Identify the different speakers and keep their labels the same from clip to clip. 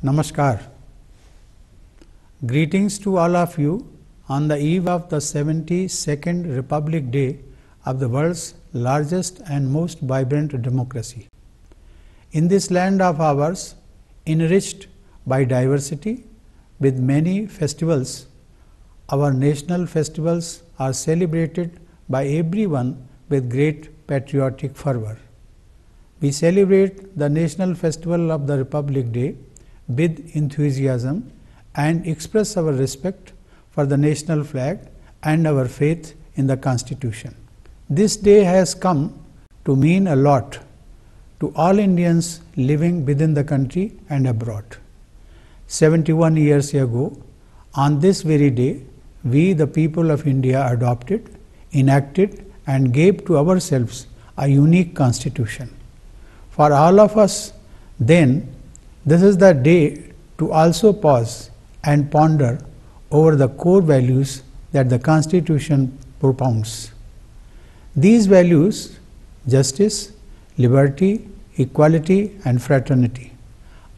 Speaker 1: Namaskar. Greetings to all of you on the eve of the 72nd Republic Day of the world's largest and most vibrant democracy. In this land of ours, enriched by diversity with many festivals, our national festivals are celebrated by everyone with great patriotic fervor. We celebrate the National Festival of the Republic Day with enthusiasm and express our respect for the national flag and our faith in the Constitution. This day has come to mean a lot to all Indians living within the country and abroad. 71 years ago, on this very day, we, the people of India, adopted, enacted, and gave to ourselves a unique Constitution. For all of us, then, this is the day to also pause and ponder over the core values that the Constitution propounds. These values, justice, liberty, equality, and fraternity,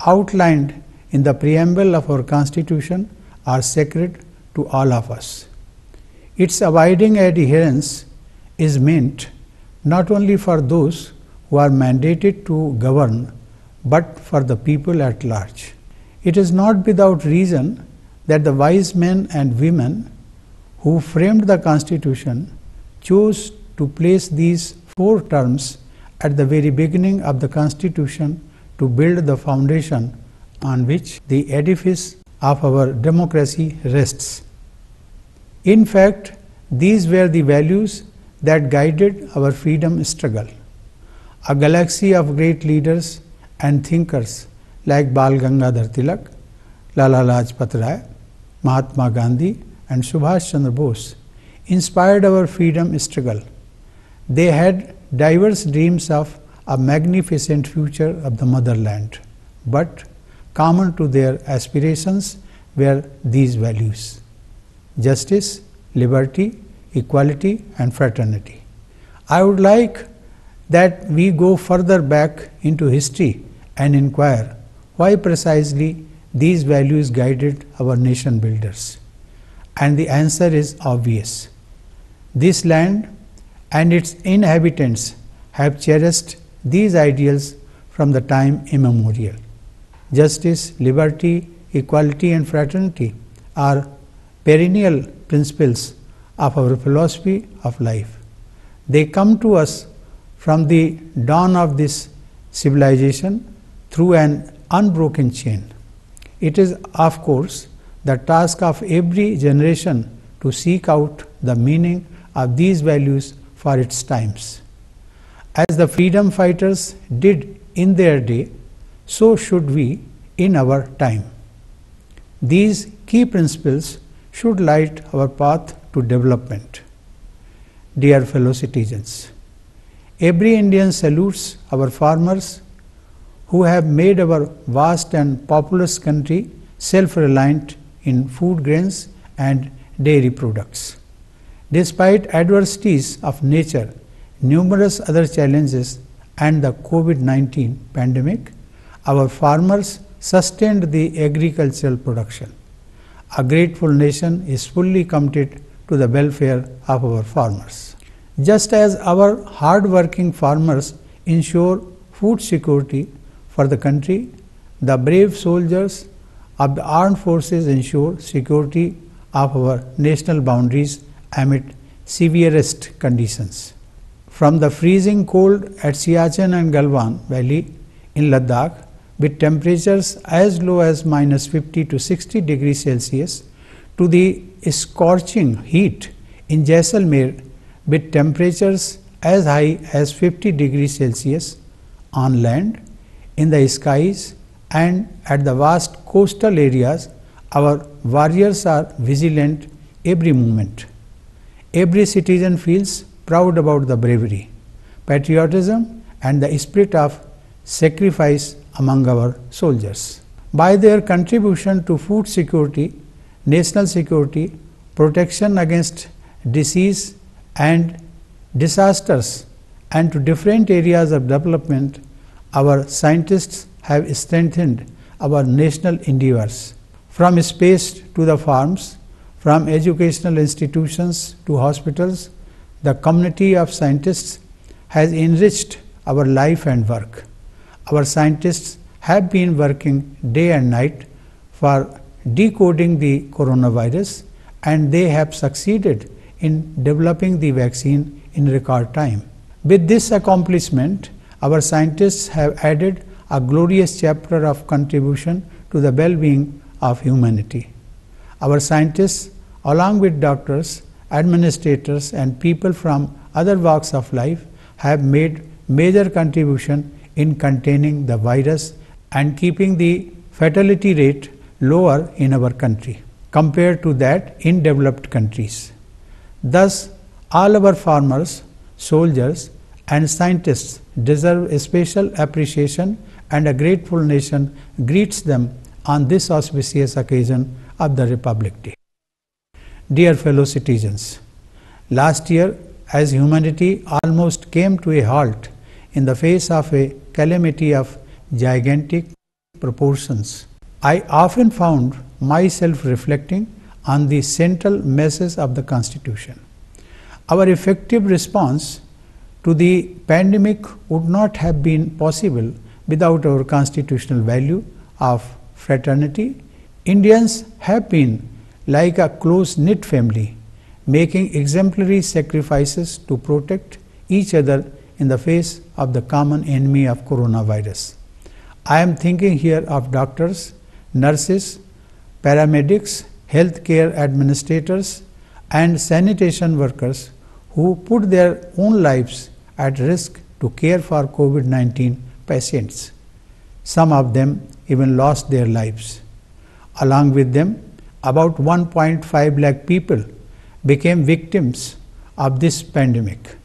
Speaker 1: outlined in the preamble of our Constitution, are sacred to all of us. Its abiding adherence is meant not only for those who are mandated to govern, but for the people at large. It is not without reason that the wise men and women who framed the Constitution chose to place these 4 terms at the very beginning of the Constitution to build the foundation on which the edifice of our democracy rests. In fact, these were the values that guided our freedom struggle. A galaxy of great leaders and thinkers like Bal Gangadhar Tilak, Lala Lajpat Rai, Mahatma Gandhi, and Subhash Chandra Bose inspired our freedom struggle. They had diverse dreams of a magnificent future of the motherland, but common to their aspirations were these values: justice, liberty, equality, and fraternity. I would like that we go further back into history and inquire why precisely these values guided our nation builders. And the answer is obvious. This land and its inhabitants have cherished these ideals from the time immemorial. Justice, liberty, equality, and fraternity are perennial principles of our philosophy of life. They come to us from the dawn of this civilization through an unbroken chain. It is, of course, the task of every generation to seek out the meaning of these values for its times. As the freedom fighters did in their day, so should we in our time. These key principles should light our path to development. Dear fellow citizens, every Indian salutes our farmers who have made our vast and populous country self-reliant in food grains and dairy products. Despite adversities of nature, numerous other challenges, and the COVID-19 pandemic, our farmers sustained the agricultural production. A grateful nation is fully committed to the welfare of our farmers. Just as our hard-working farmers ensure food security for the country, the brave soldiers of the armed forces ensure security of our national boundaries amid severest conditions. From the freezing cold at Siachen and Galwan Valley in Ladakh, with temperatures as low as -50 to 60 degrees Celsius, to the scorching heat in Jaisalmer with temperatures as high as 50 degrees Celsius on land, in the skies, and at the vast coastal areas, our warriors are vigilant every moment. Every citizen feels proud about the bravery, patriotism, and the spirit of sacrifice among our soldiers. By their contribution to food security, national security, protection against disease and disasters, and to different areas of development, our scientists have strengthened our national endeavors. From space to the farms, from educational institutions to hospitals, the community of scientists has enriched our life and work. Our scientists have been working day and night for decoding the coronavirus, and they have succeeded in developing the vaccine in record time. With this accomplishment, our scientists have added a glorious chapter of contribution to the well-being of humanity. Our scientists, along with doctors, administrators, and people from other walks of life, have made major contribution in containing the virus and keeping the fatality rate lower in our country compared to that in developed countries. Thus, all our farmers, soldiers, and scientists deserve a special appreciation, and a grateful nation greets them on this auspicious occasion of the Republic Day. Dear fellow citizens, last year, as humanity almost came to a halt in the face of a calamity of gigantic proportions, I often found myself reflecting on the central message of the Constitution. Our effective response to the pandemic would not have been possible without our constitutional value of fraternity. Indians have been like a close-knit family, making exemplary sacrifices to protect each other in the face of the common enemy of coronavirus. I am thinking here of doctors, nurses, paramedics, healthcare administrators, and sanitation workers who put their own lives at risk to care for COVID-19 patients. Some of them even lost their lives. Along with them, about 1.5 lakh people became victims of this pandemic.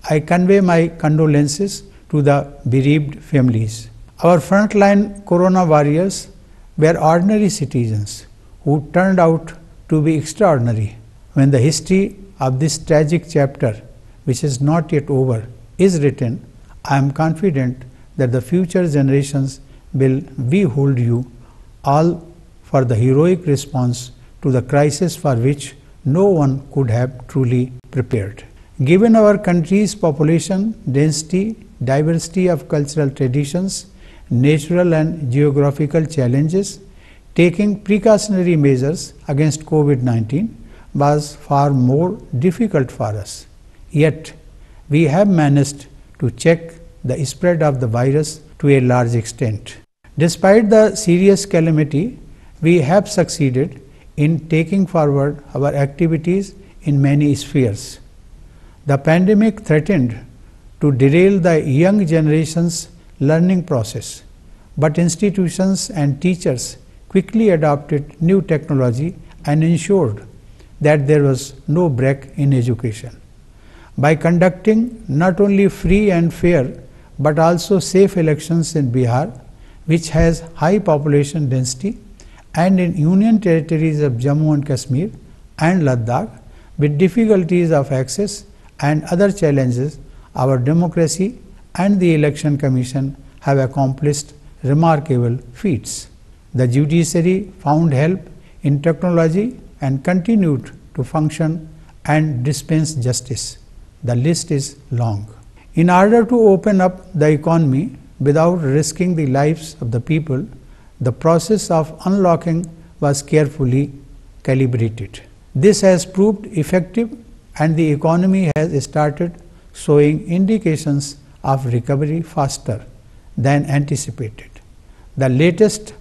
Speaker 1: I convey my condolences to the bereaved families. Our frontline corona warriors were ordinary citizens who turned out to be extraordinary. When the history of this tragic chapter, which is not yet over, is written, I am confident that the future generations will behold you all for the heroic response to the crisis for which no one could have truly prepared. Given our country's population density, diversity of cultural traditions, natural and geographical challenges, taking precautionary measures against COVID-19 was far more difficult for us. Yet, we have managed to check the spread of the virus to a large extent. Despite the serious calamity, we have succeeded in taking forward our activities in many spheres. The pandemic threatened to derail the young generation's learning process, but institutions and teachers quickly adopted new technology and ensured that there was no break in education. By conducting not only free and fair but also safe elections in Bihar, which has high population density, and in union territories of Jammu and Kashmir and Ladakh, with difficulties of access and other challenges, our democracy and the Election Commission have accomplished remarkable feats. The judiciary found help in technology and continued to function and dispense justice. The list is long. In order to open up the economy without risking the lives of the people, the process of unlocking was carefully calibrated. This has proved effective, and the economy has started showing indications of recovery faster than anticipated. The latest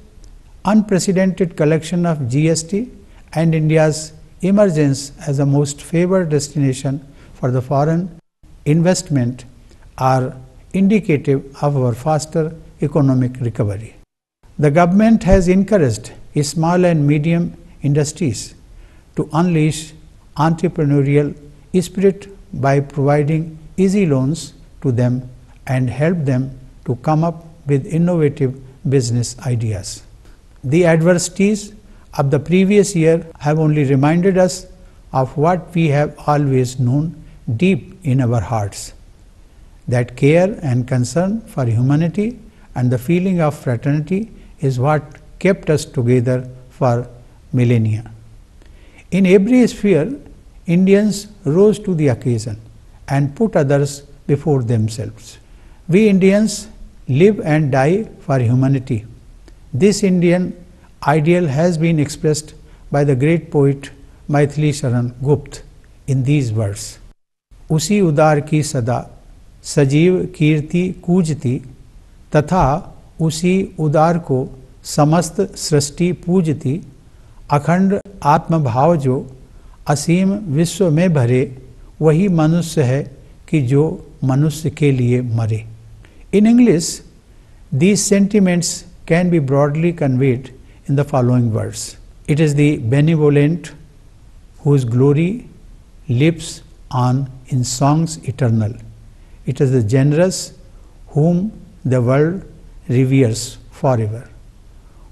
Speaker 1: unprecedented collection of GST and India's emergence as a most favored destination for the foreign investment are indicative of our faster economic recovery. The government has encouraged small and medium industries to unleash entrepreneurial spirit by providing easy loans to them and help them to come up with innovative business ideas. The adversities of the previous year have only reminded us of what we have always known deep in our hearts, that care and concern for humanity and the feeling of fraternity is what kept us together for millennia. In every sphere, Indians rose to the occasion and put others before themselves. We Indians live and die for humanity. This Indian ideal has been expressed by the great poet Maithili Sharan Gupta in these words. उसी उदार की सदा सजीव कीर्ति कूजती तथा उसी उदार को समस्त सृष्टि पूजती अखंड आत्मभाव जो असीम विश्व में भरे वही मनुष्य है कि जो मनुष्य के लिए मरे. In English, these sentiments can be broadly conveyed in the following words. It is the benevolent whose glory lives on in songs eternal. It is the generous whom the world reveres forever,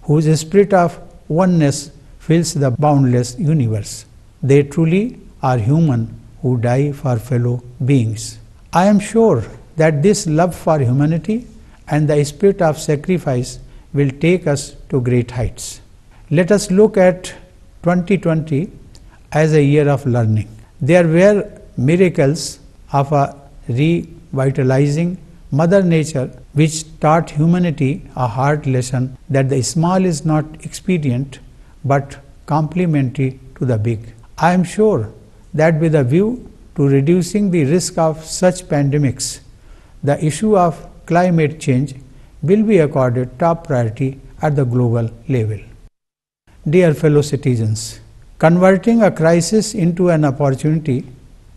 Speaker 1: whose spirit of oneness fills the boundless universe. They truly are human who die for fellow beings. I am sure that this love for humanity and the spirit of sacrifice will take us to great heights. Let us look at 2020 as a year of learning. There were miracles of a revitalizing Mother Nature which taught humanity a hard lesson that the small is not expedient but complementary to the big. I am sure that with a view to reducing the risk of such pandemics, the issue of climate change will be accorded top priority at the global level. Dear fellow citizens, converting a crisis into an opportunity,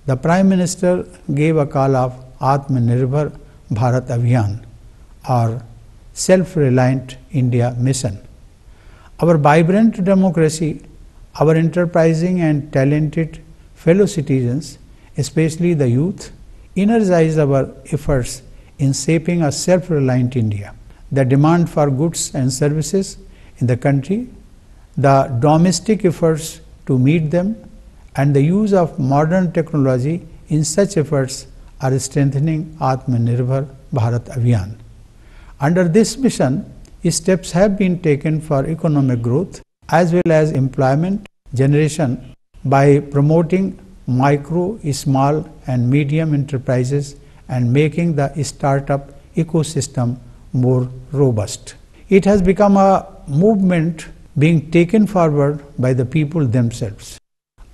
Speaker 1: the Prime Minister gave a call of Atmanirbhar Bharat Abhiyan or Self-Reliant India Mission. Our vibrant democracy, our enterprising and talented fellow citizens, especially the youth, energize our efforts in shaping a self-reliant India. The demand for goods and services in the country, the domestic efforts to meet them, and the use of modern technology in such efforts are strengthening Atmanirbhar Bharat Abhiyan. Under this mission, steps have been taken for economic growth as well as employment generation by promoting micro, small and medium enterprises and making the startup ecosystem more robust. It has become a movement being taken forward by the people themselves.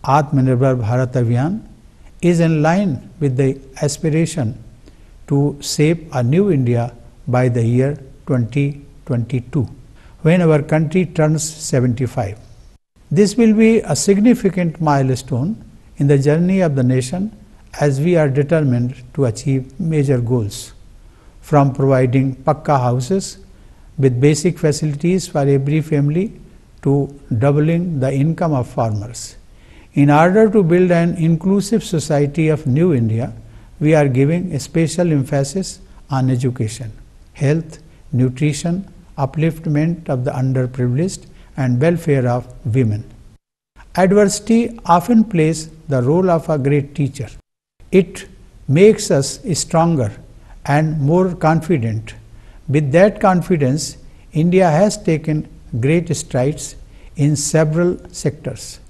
Speaker 1: Atmanirbhar Bharat Abhiyan is in line with the aspiration to shape a new India by the year 2022, when our country turns 75. This will be a significant milestone in the journey of the nation as we are determined to achieve major goals, from providing Pakka houses with basic facilities for every family to doubling the income of farmers. In order to build an inclusive society of New India, we are giving a special emphasis on education, health, nutrition, upliftment of the underprivileged, and welfare of women. Adversity often plays the role of a great teacher. It makes us stronger and more confident. With that confidence, India has taken great strides in several sectors.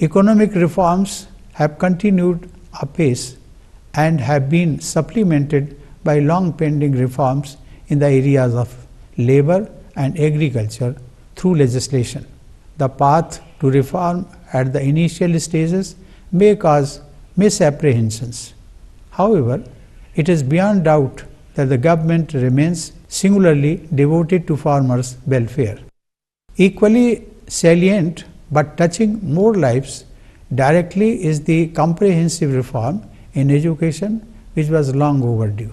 Speaker 1: Economic reforms have continued apace and have been supplemented by long-pending reforms in the areas of labor and agriculture through legislation. The path to reform at the initial stages may cause misapprehensions. However, it is beyond doubt that the government remains singularly devoted to farmers' welfare. Equally salient but touching more lives directly is the comprehensive reform in education which was long overdue.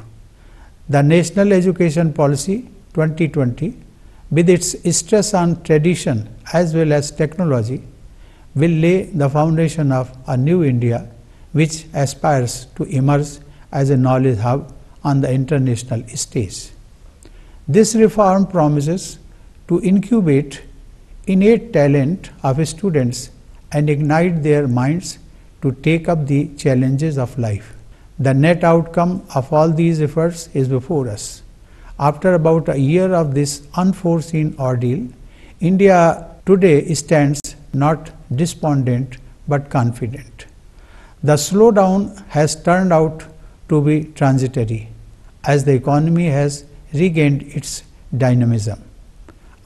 Speaker 1: The National Education Policy 2020, with its stress on tradition as well as technology, will lay the foundation of a new India which aspires to emerge as a knowledge hub on the international stage. This reform promises to incubate innate talent of students and ignite their minds to take up the challenges of life. The net outcome of all these efforts is before us. After about a year of this unforeseen ordeal, India today stands not despondent but confident. The slowdown has turned out to be transitory as the economy has regained its dynamism.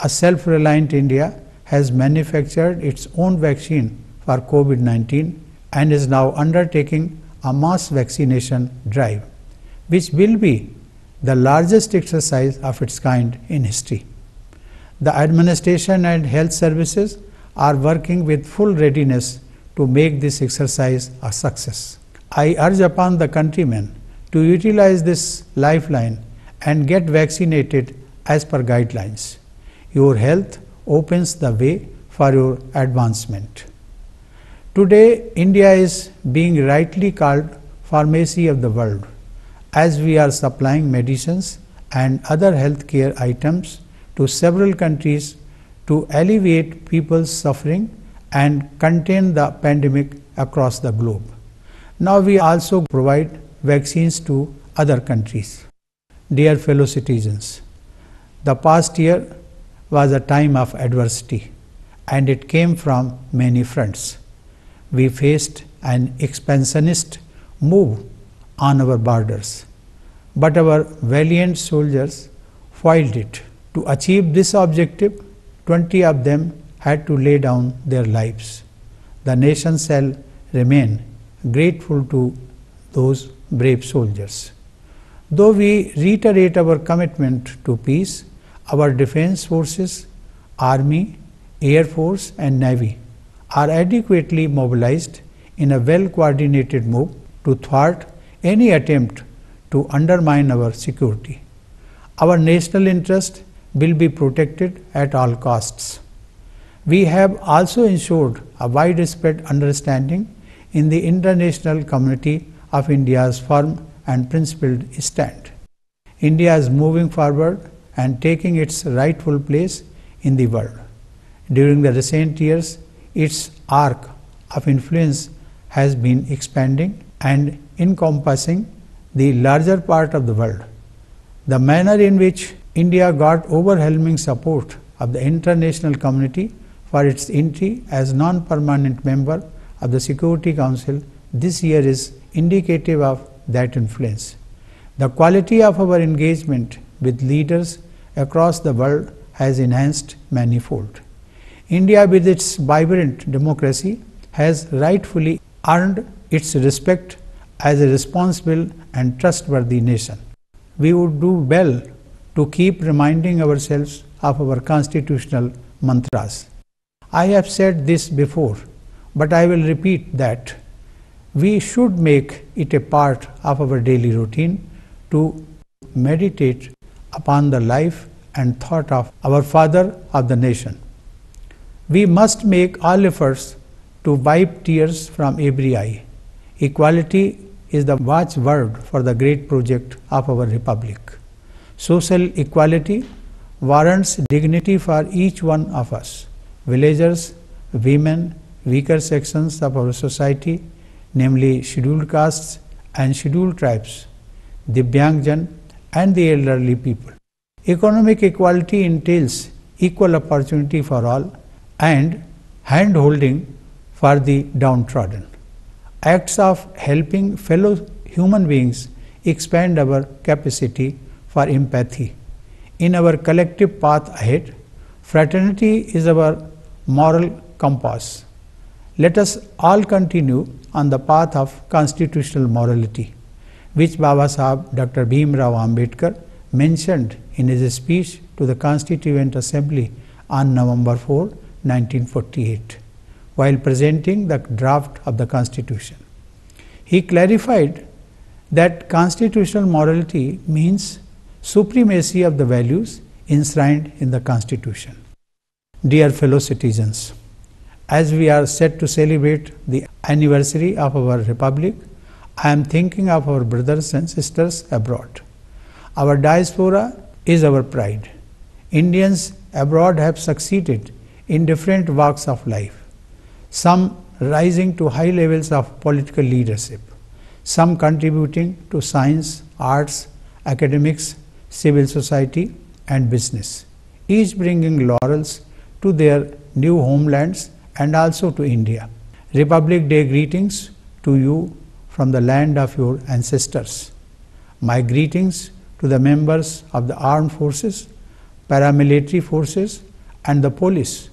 Speaker 1: A self-reliant India has manufactured its own vaccine for COVID-19 and is now undertaking a mass vaccination drive, which will be the largest exercise of its kind in history. The administration and health services are working with full readiness to make this exercise a success. I urge upon the countrymen to utilize this lifeline and get vaccinated as per guidelines. Your health opens the way for your advancement. Today, India is being rightly called pharmacy of the world, as we are supplying medicines and other healthcare items to several countries to alleviate people's suffering and contain the pandemic across the globe. Now we also provide vaccines to other countries. Dear fellow citizens, the past year was a time of adversity, and it came from many fronts. We faced an expansionist move on our borders, but our valiant soldiers foiled it. To achieve this objective, 20 of them had to lay down their lives. The nation shall remain grateful to those brave soldiers. Though we reiterate our commitment to peace, our defense forces, Army, Air Force and Navy are adequately mobilized in a well-coordinated move to thwart any attempt to undermine our security. Our national interest will be protected at all costs. We have also ensured a widespread understanding in the international community of India's firm and principled stand. India is moving forward and taking its rightful place in the world. During the recent years, its arc of influence has been expanding and encompassing the larger part of the world. The manner in which India got overwhelming support of the international community for its entry as non-permanent member of the Security Council this year is indicative of that influence. The quality of our engagement with leaders across the world has enhanced manifold. India, with its vibrant democracy, has rightfully earned its respect as a responsible and trustworthy nation. We would do well to keep reminding ourselves of our constitutional mantras. I have said this before, but I will repeat that we should make it a part of our daily routine to meditate upon the life and thought of our Father of the nation. We must make all efforts to wipe tears from every eye. Equality is the watchword for the great project of our Republic. Social equality warrants dignity for each one of us. Villagers, women, weaker sections of our society, namely scheduled castes and scheduled tribes, Divyangjan and the elderly people. Economic equality entails equal opportunity for all and hand-holding for the downtrodden. Acts of helping fellow human beings expand our capacity for empathy. In our collective path ahead, fraternity is our moral compass. Let us all continue on the path of constitutional morality, which Baba Sahib Dr. Bhim Rao Ambedkar mentioned in his speech to the Constituent Assembly on November 4, 1948, while presenting the draft of the Constitution. He clarified that constitutional morality means supremacy of the values enshrined in the Constitution. Dear fellow citizens, as we are set to celebrate the anniversary of our Republic, I am thinking of our brothers and sisters abroad. Our diaspora is our pride. Indians abroad have succeeded in different walks of life, some rising to high levels of political leadership, some contributing to science, arts, academics, civil society and business, each bringing laurels to their new homelands and also to India. Republic Day greetings to you from the land of your ancestors. My greetings to the members of the armed forces, paramilitary forces and the police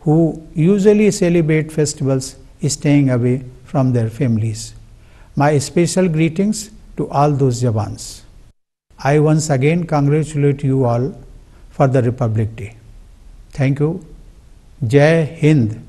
Speaker 1: who usually celebrate festivals staying away from their families. My special greetings to all those Jawans. I once again congratulate you all for the Republic Day. Thank you. Jai Hind.